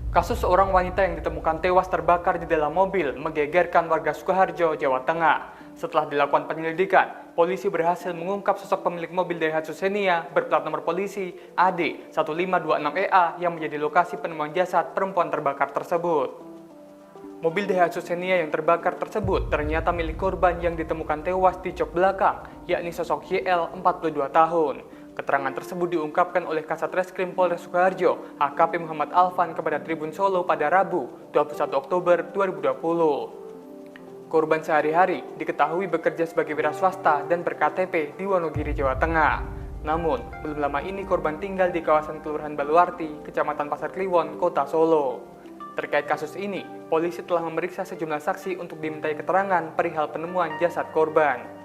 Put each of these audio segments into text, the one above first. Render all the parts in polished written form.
Kasus seorang wanita yang ditemukan tewas terbakar di dalam mobil menggegerkan warga Sukoharjo, Jawa Tengah. Setelah dilakukan penyelidikan, polisi berhasil mengungkap sosok pemilik mobil Daihatsu Xenia berplat nomor polisi AD1526EA yang menjadi lokasi penemuan jasad perempuan terbakar tersebut. Mobil Daihatsu Xenia yang terbakar tersebut ternyata milik korban yang ditemukan tewas di jok belakang, yakni sosok YL 42 tahun. Keterangan tersebut diungkapkan oleh Kasat Reskrim Polres Sukoharjo, AKP Muhammad Alvan kepada Tribun Solo pada Rabu, 21 Oktober 2020. Korban sehari-hari diketahui bekerja sebagai wira swasta dan ber-KTP di Wonogiri, Jawa Tengah. Namun, belum lama ini korban tinggal di kawasan Kelurahan Baluarti, Kecamatan Pasar Kliwon, Kota Solo. Terkait kasus ini, polisi telah memeriksa sejumlah saksi untuk dimintai keterangan perihal penemuan jasad korban.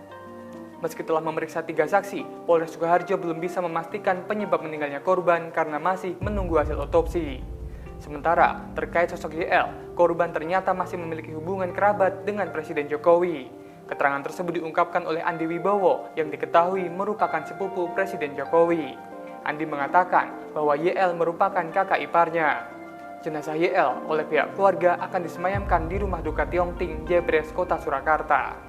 Meski telah memeriksa 3 saksi, Polres Sukoharjo belum bisa memastikan penyebab meninggalnya korban karena masih menunggu hasil otopsi. Sementara, terkait sosok YL, korban ternyata masih memiliki hubungan kerabat dengan Presiden Jokowi. Keterangan tersebut diungkapkan oleh Andi Wibowo yang diketahui merupakan sepupu Presiden Jokowi. Andi mengatakan bahwa YL merupakan kakak iparnya. Jenazah YL oleh pihak keluarga akan disemayamkan di rumah duka Tiongting, Jebres, Kota Surakarta.